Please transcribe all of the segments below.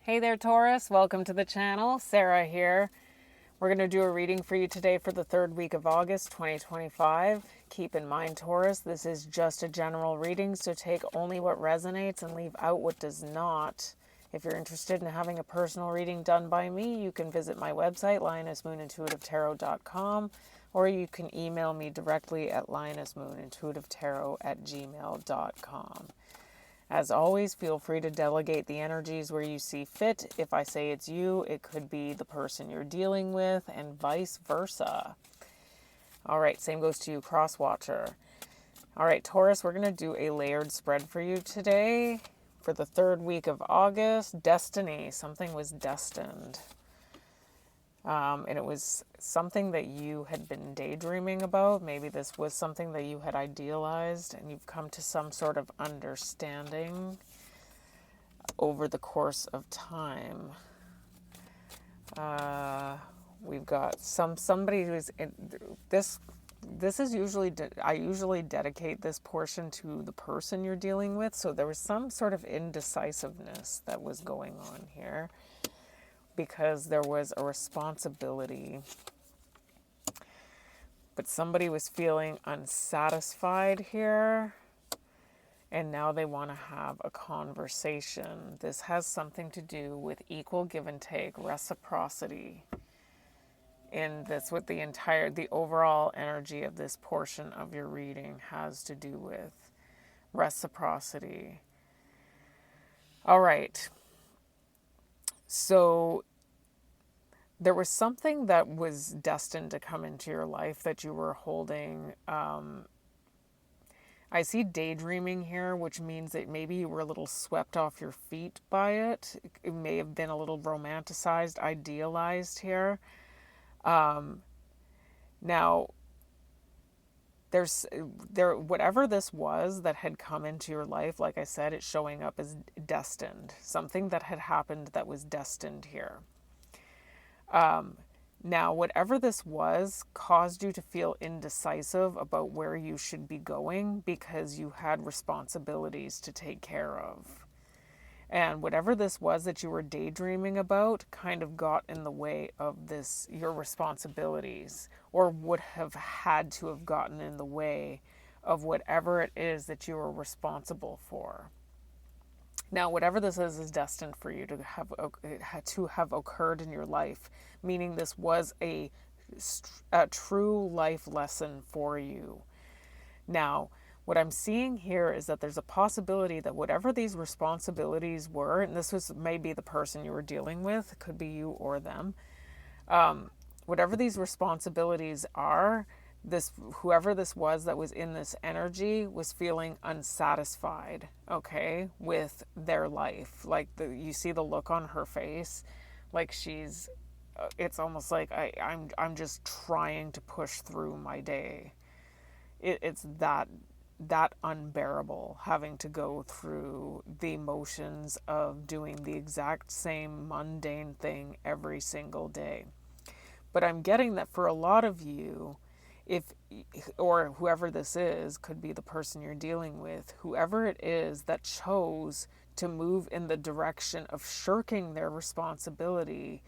Hey there, Taurus. Welcome to the channel. Sarah here. We're going to do a reading for you today for the third week of August 2025. Keep in mind, Taurus, this is just a general reading, so take only what resonates and leave out what does not. If you're interested in having a personal reading done by me, you can visit my website, lionessmoonintuitivetarot.com, or you can email me directly at lionessmoonintuitivetarot@gmail.com. As always, feel free to delegate the energies where you see fit. If I say it's you, it could be the person you're dealing with, and vice versa. All right, same goes to you, cross watcher. All right, Taurus, we're going to do a layered spread for you today for the third week of August. Destiny, something was destined. And it was something that you had been daydreaming about. Maybe this was something that you had idealized and you've come to some sort of understanding over the course of time. We've got somebody who's in this. This is usually, I usually dedicate this portion to the person you're dealing with. So there was some sort of indecisiveness that was going on here, because there was a responsibility, but somebody was feeling unsatisfied here, and now they want to have a conversation. This has something to do with equal give and take, reciprocity. And that's what the overall energy of this portion of your reading has to do with. Reciprocity. All right. So there was something that was destined to come into your life that you were holding. I see daydreaming here, which means that maybe you were a little swept off your feet by it. It may have been a little romanticized, idealized here. Now, whatever this was that had come into your life, like I said, it's showing up as destined. Something that had happened that was destined here. Now, whatever this was caused you to feel indecisive about where you should be going because you had responsibilities to take care of. And whatever this was that you were daydreaming about kind of got in the way of this, your responsibilities, or would have had to have gotten in the way of whatever it is that you were responsible for. Now, whatever this is destined for you to have occurred in your life, meaning this was a true life lesson for you. Now, what I'm seeing here is that there's a possibility that whatever these responsibilities were, and this was maybe the person you were dealing with, could be you or them, whatever these responsibilities are, whoever this was that was in this energy was feeling unsatisfied, okay, with their life. Like you see the look on her face, like it's almost like I'm just trying to push through my day. It's that unbearable, having to go through the motions of doing the exact same mundane thing every single day. But I'm getting that for a lot of you, or whoever this is, could be the person you're dealing with, whoever it is that chose to move in the direction of shirking their responsibility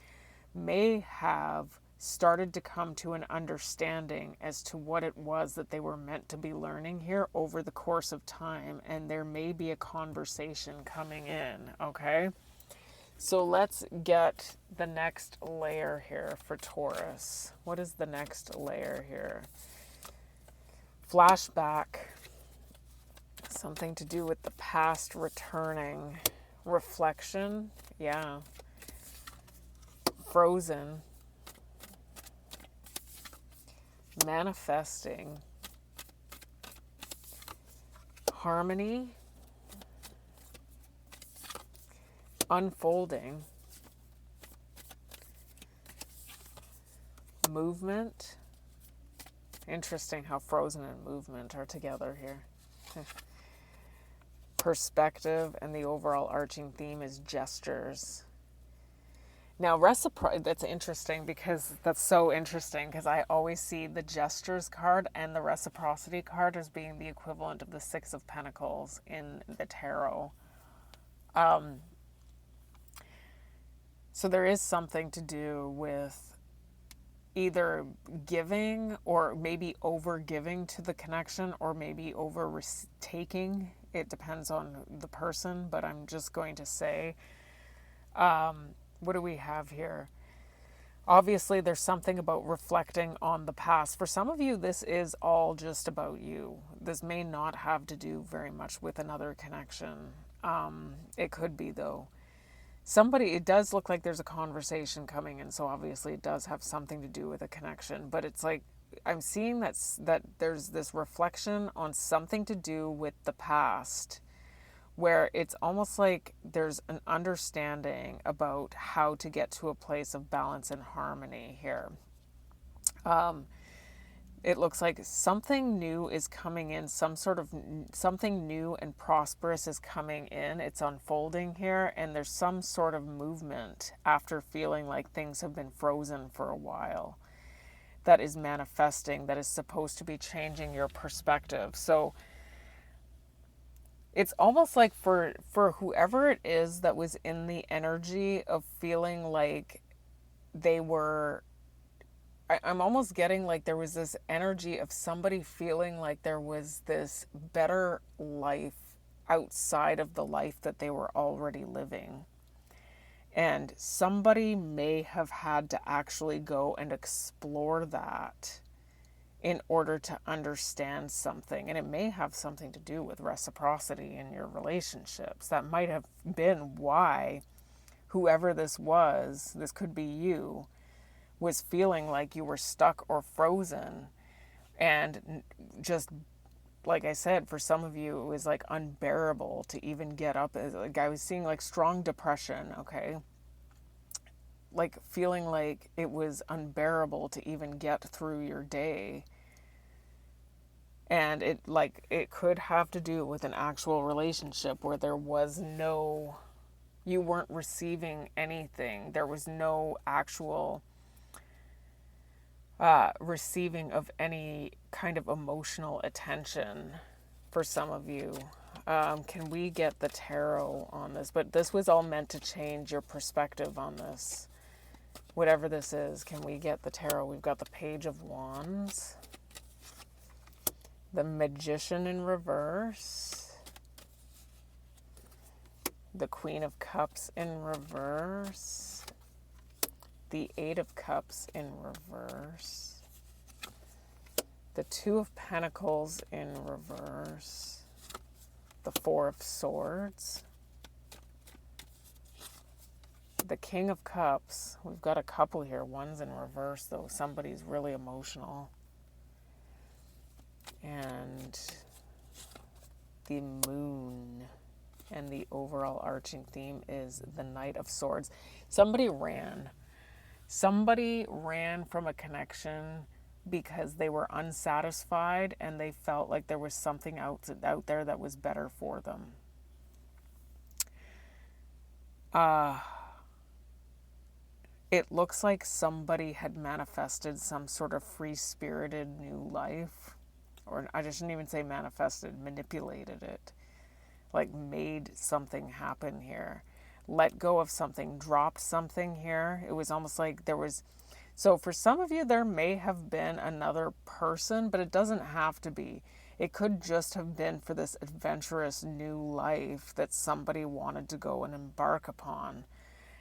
may have started to come to an understanding as to what it was that they were meant to be learning here over the course of time, and there may be a conversation coming in, okay? So let's get the next layer here for Taurus. What is the next layer here? Flashback. Something to do with the past returning. Reflection. Yeah. Frozen. Manifesting. Harmony. Unfolding. Movement. Interesting how frozen and movement are together here. Perspective, and the overall arching theme is gestures. Now, that's interesting, because that's so interesting, because I always see the gestures card and the reciprocity card as being the equivalent of the Six of Pentacles in the tarot. So there is something to do with either giving or maybe over giving to the connection or maybe over taking. It depends on the person, but I'm just going to say, what do we have here? Obviously, there's something about reflecting on the past. For some of you, this is all just about you. This may not have to do very much with another connection. It could be, though. It does look like there's a conversation coming in, so obviously it does have something to do with a connection. But it's like, I'm seeing that there's this reflection on something to do with the past, where it's almost like there's an understanding about how to get to a place of balance and harmony here. It looks like something new is coming in, something new and prosperous is coming in. It's unfolding here, and there's some sort of movement after feeling like things have been frozen for a while that is manifesting, that is supposed to be changing your perspective. So it's almost like for whoever it is that was in the energy of feeling like they were, I'm almost getting like there was this energy of somebody feeling like there was this better life outside of the life that they were already living. And somebody may have had to actually go and explore that in order to understand something. And it may have something to do with reciprocity in your relationships. That might have been why whoever this was, this could be you, was feeling like you were stuck or frozen. And just like I said, for some of you, it was like unbearable to even get up. Like I was seeing like strong depression, okay? Like feeling like it was unbearable to even get through your day. And it could have to do with an actual relationship where there was no, you weren't receiving anything. There was no actual receiving of any kind of emotional attention for some of you. Can we get the tarot on this? But this was all meant to change your perspective on this. Whatever this is, can we get the tarot? We've got the Page of Wands, the Magician in reverse, the Queen of Cups in reverse, the Eight of Cups in reverse, the Two of Pentacles in reverse, the Four of Swords, the King of Cups. We've got a couple here. One's in reverse, though. Somebody's really emotional. And the Moon. And the overall arching theme is the Knight of Swords. Somebody ran. Somebody ran from a connection because they were unsatisfied and they felt like there was something out there that was better for them. It looks like somebody had manifested some sort of free-spirited new life. Or I shouldn't even say manifested, manipulated it. Like made something happen here. Let go of something, dropped something here. It was almost like there was... So for some of you, there may have been another person, but it doesn't have to be. It could just have been for this adventurous new life that somebody wanted to go and embark upon.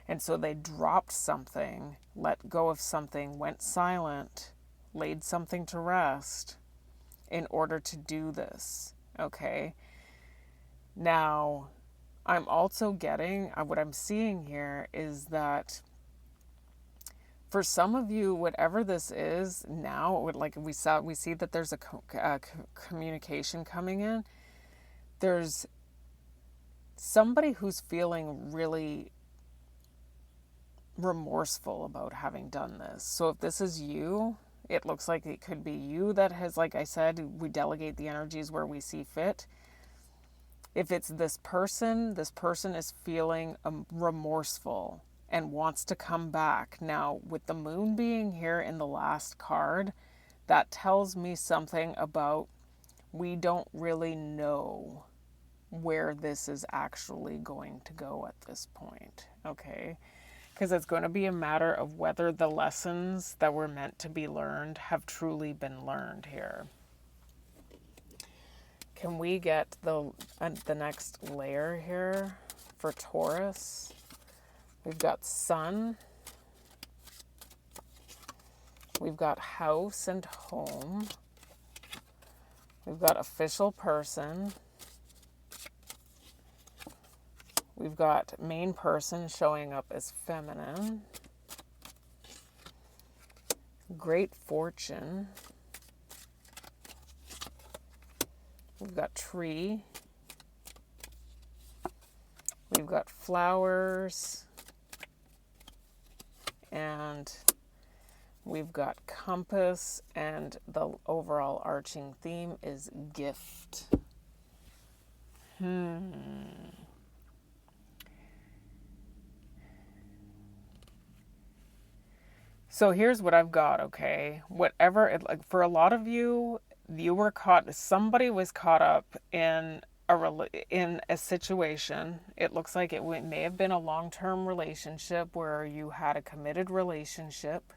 And so they dropped something, let go of something, went silent, laid something to rest in order to do this, okay? Now, I'm also getting, what I'm seeing here is that for some of you, whatever this is now, like we see that there's a communication coming in. There's somebody who's feeling really remorseful about having done this. So if this is you, it looks like it could be you that has, like I said, we delegate the energies where we see fit. If it's this person is feeling remorseful and wants to come back. Now, with the Moon being here in the last card, that tells me something about we don't really know where this is actually going to go at this point, okay? Because it's going to be a matter of whether the lessons that were meant to be learned have truly been learned here. Can we get the next layer here for Taurus? We've got Sun. We've got House and Home. We've got Official Person. We've got Main Person showing up as Feminine. Great Fortune. We've got Tree. We've got Flowers. And we've got Compass. And the overall arching theme is Gift. So here's what I've got, okay? Like for a lot of you, somebody was caught up in a situation. It looks like it may have been a long-term relationship where you had a committed relationship.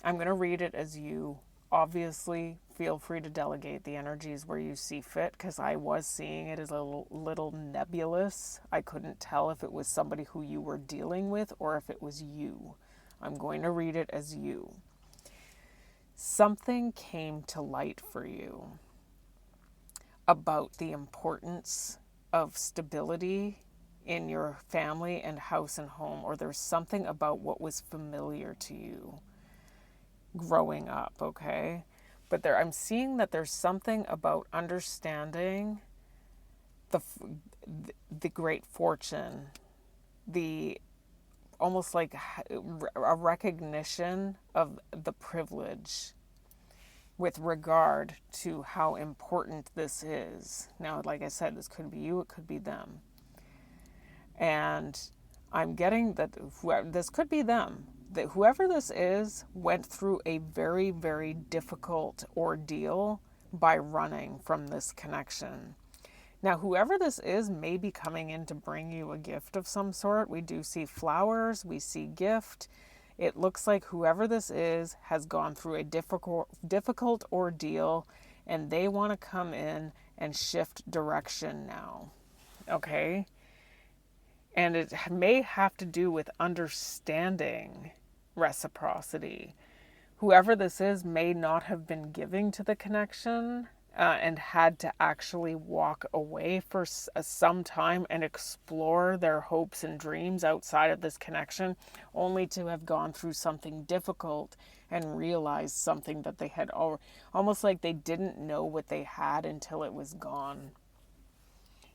I'm going to read it as you. Obviously, feel free to delegate the energies where you see fit, because I was seeing it as a little nebulous. I couldn't tell if it was somebody who you were dealing with or if it was you. I'm going to read it as you. Something came to light for you about the importance of stability in your family and house and home, or there's something about what was familiar to you growing up, okay? But I'm seeing that there's something about understanding the great fortune, the almost like a recognition of the privilege with regard to how important this is. Now, like I said, this could be you, it could be them. And I'm getting that this could be them. That whoever this is went through a very, very difficult ordeal by running from this connection. Now, whoever this is may be coming in to bring you a gift of some sort. We do see flowers, we see gift. It looks like whoever this is has gone through a difficult ordeal, and they want to come in and shift direction now. Okay? And it may have to do with understanding reciprocity. Whoever this is may not have been giving to the connection and had to actually walk away for some time and explore their hopes and dreams outside of this connection, only to have gone through something difficult and realized something that they had almost like they didn't know what they had until it was gone.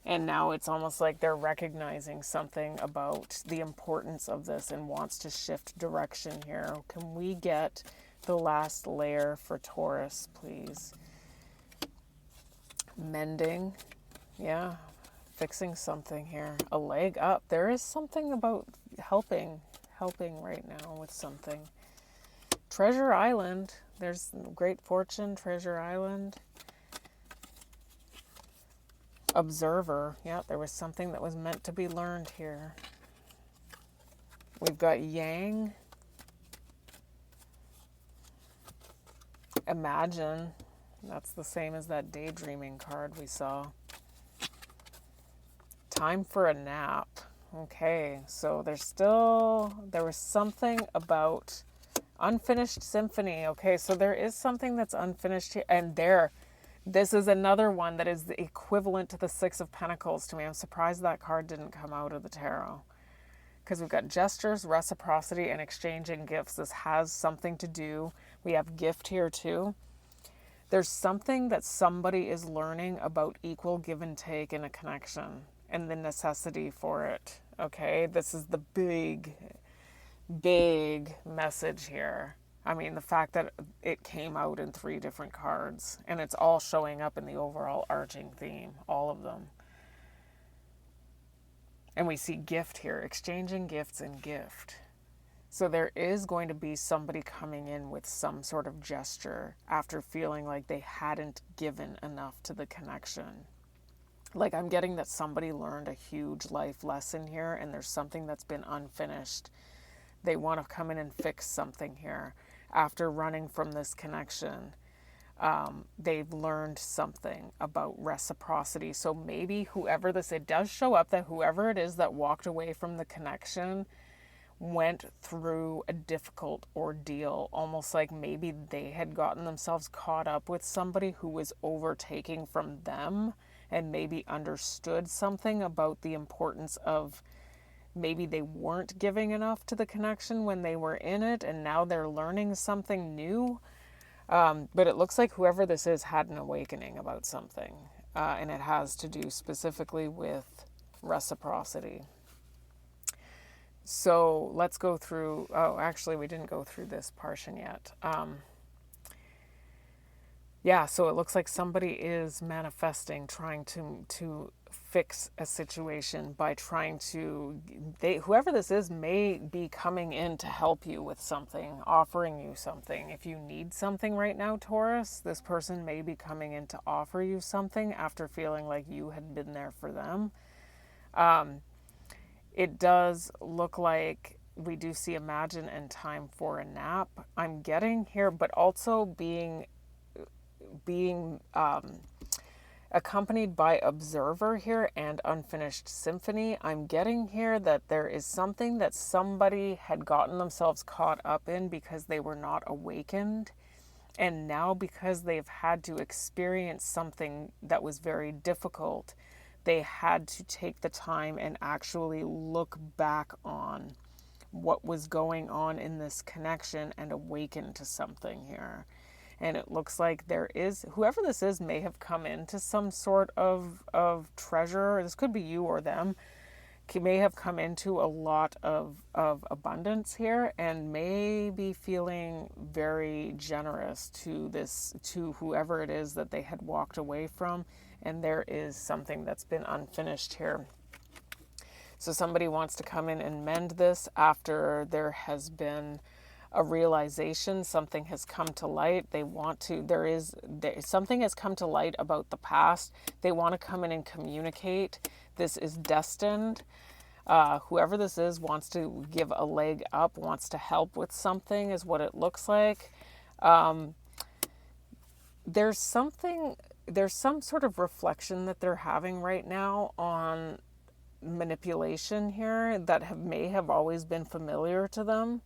And now it's almost like they're recognizing something about the importance of this and wants to shift direction here. Can we get the last layer for Taurus, please? Mending. Yeah, fixing something here. A leg up. There is something about helping right now with something. Treasure Island. There's great fortune, Treasure Island. Observer. Yeah, there was something that was meant to be learned here. We've got Yang. Imagine. That's the same as that daydreaming card we saw. Time for a nap. Okay, so there was something about unfinished symphony. Okay, so there is something that's unfinished here. And this is another one that is the equivalent to the Six of Pentacles to me. I'm surprised that card didn't come out of the tarot. Because we've got gestures, reciprocity, and exchanging gifts. This has something to do. We have gift here too. There's something that somebody is learning about equal give and take in a connection and the necessity for it. Okay, this is the big message here. I mean, the fact that it came out in 3 different cards and it's all showing up in the overall arching theme, all of them. And we see gift here, exchanging gifts and gift. So there is going to be somebody coming in with some sort of gesture after feeling like they hadn't given enough to the connection. Like I'm getting that somebody learned a huge life lesson here and there's something that's been unfinished They want to come in and fix something here. After running from this connection, they've learned something about reciprocity. So maybe whoever this, it does show up that whoever it is that walked away from the connection went through a difficult ordeal, almost like maybe they had gotten themselves caught up with somebody who was overtaking from them and maybe understood something about the importance of, maybe they weren't giving enough to the connection when they were in it, and now they're learning something new. But it looks like whoever this is had an awakening about something, and it has to do specifically with reciprocity. So let's go through, oh, actually we didn't go through this portion yet. Yeah, so it looks like somebody is manifesting, trying to fix a situation by trying to, whoever this is may be coming in to help you with something, offering you something. If you need something right now, Taurus, this person may be coming in to offer you something after feeling like you had been there for them. It does look like we do see imagine and time for a nap. I'm getting here, but also being accompanied by observer here and unfinished symphony. I'm getting here that there is something that somebody had gotten themselves caught up in because they were not awakened. And now because they've had to experience something that was very difficult, they had to take the time and actually look back on what was going on in this connection and awaken to something here. And it looks like there is, whoever this is may have come into some sort of treasure. This could be you or them. May have come into a lot of abundance here and may be feeling very generous to whoever it is that they had walked away from. And there is something that's been unfinished here. So somebody wants to come in and mend this after there has been a realization, something has come to light. They want to, something has come to light about the past. They want to come in and communicate. This is destined. Whoever this is wants to give a leg up, wants to help with something, is what it looks like. There's some sort of reflection that they're having right now on manipulation here that may have always been familiar to them.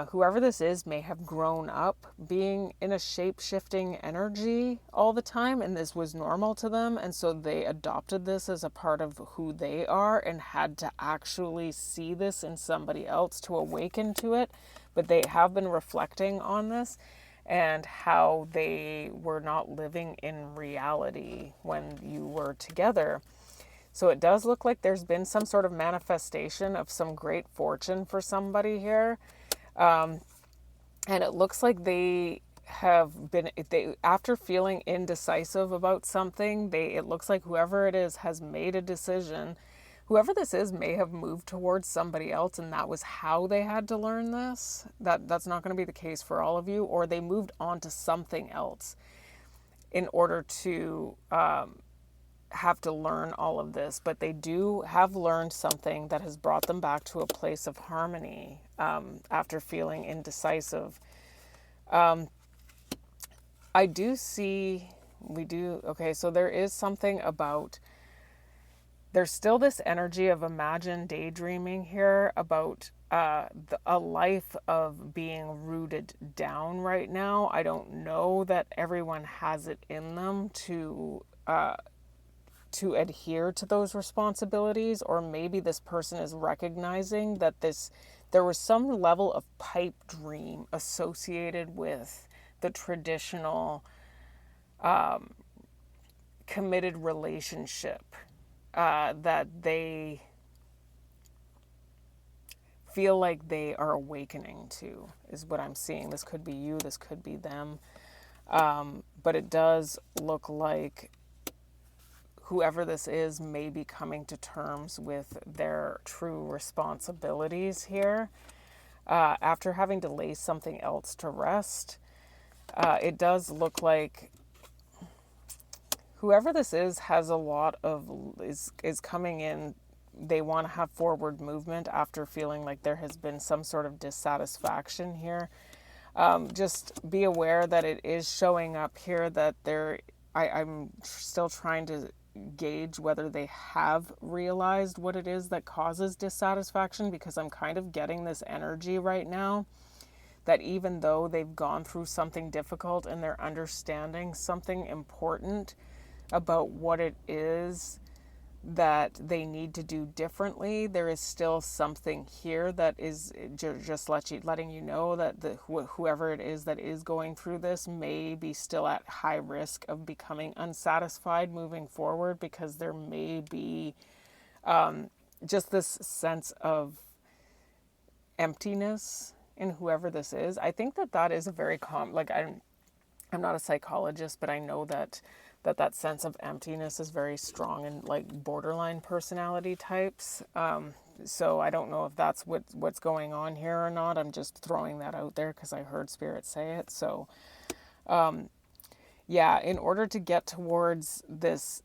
Whoever this is may have grown up being in a shape-shifting energy all the time, and this was normal to them, and so they adopted this as a part of who they are and had to actually see this in somebody else to awaken to it. But they have been reflecting on this and how they were not living in reality when you were together. So it does look like there's been some sort of manifestation of some great fortune for somebody here. And it looks like they have been, after feeling indecisive about something, it looks like whoever it is has made a decision. Whoever this is may have moved towards somebody else, and that was how they had to learn this. That's not going to be the case for all of you, or they moved on to something else in order to have to learn all of this. But they do have learned something that has brought them back to a place of harmony after feeling indecisive. I do see, okay, so there is something about, there's still this energy of imagine daydreaming here about a life of being rooted down right now. I don't know that everyone has it in them to adhere to those responsibilities, or maybe this person is recognizing that there was some level of pipe dream associated with the traditional committed relationship that they feel like they are awakening to, is what I'm seeing. This could be you, this could be them. But it does look like whoever this is may be coming to terms with their true responsibilities here. After having to lay something else to rest, it does look like whoever this is has a lot of, is coming in they want to have forward movement after feeling like there has been some sort of dissatisfaction here. Just be aware that it is showing up here that I'm still trying to gauge whether they have realized what it is that causes dissatisfaction, because I'm kind of getting this energy right now that even though they've gone through something difficult and they're understanding something important about what it is that they need to do differently, there is still something here that is just letting you know that whoever it is that is going through this may be still at high risk of becoming unsatisfied moving forward, because there may be just this sense of emptiness in whoever this is. I think that is a very I'm not a psychologist, but I know that sense of emptiness is very strong in like borderline personality types. So I don't know if that's what's going on here or not. I'm just throwing that out there because I heard Spirit say it. So yeah, in order to get towards this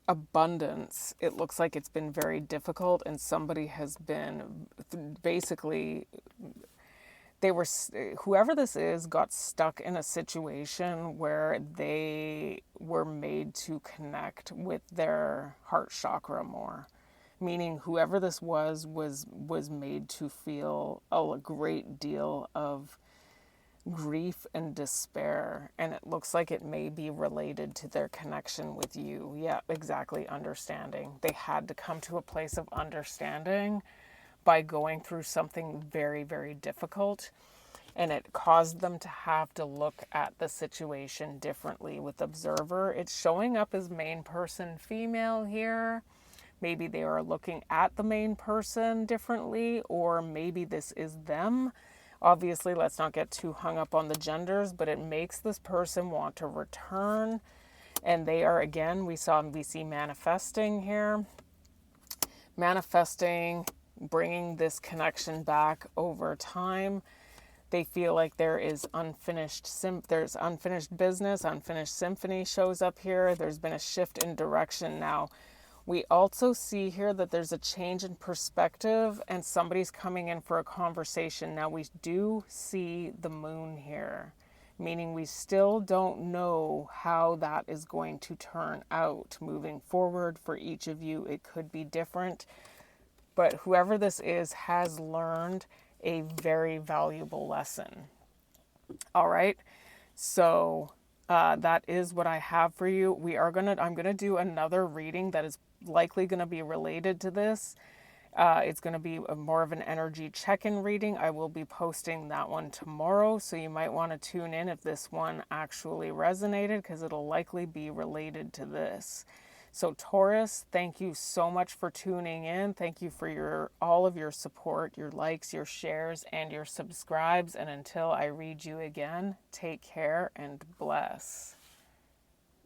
abundance, it looks like it's been very difficult, and somebody has been basically, whoever this is got stuck in a situation where they were made to connect with their heart chakra more, meaning whoever this was made to feel a great deal of grief and despair, and it looks like it may be related to their connection with you. Yeah, exactly. Understanding. They had to come to a place of understanding by going through something very, very difficult, and it caused them to have to look at the situation differently. With observer, it's showing up as main person female here. Maybe they are looking at the main person differently, or maybe this is them. Obviously, let's not get too hung up on the genders, but it makes this person want to return. And they are, again, we see manifesting here. Manifesting, bringing this connection back over time. They feel like there is there's unfinished business, unfinished symphony shows up here. There's been a shift in direction now. We also see here that there's a change in perspective and somebody's coming in for a conversation. Now we do see the moon here, meaning we still don't know how that is going to turn out moving forward. For each of you, it could be different, but whoever this is has learned a very valuable lesson. All right, so that is what I have for you. I'm gonna do another reading that is likely going to be related to this. It's going to be more of an energy check-in reading. I will be posting that one tomorrow, so you might want to tune in if this one actually resonated, because it'll likely be related to this. So Taurus, thank you so much for tuning in. Thank you for all of your support, your likes, your shares, and your subscribes. And until I read you again, take care and bless.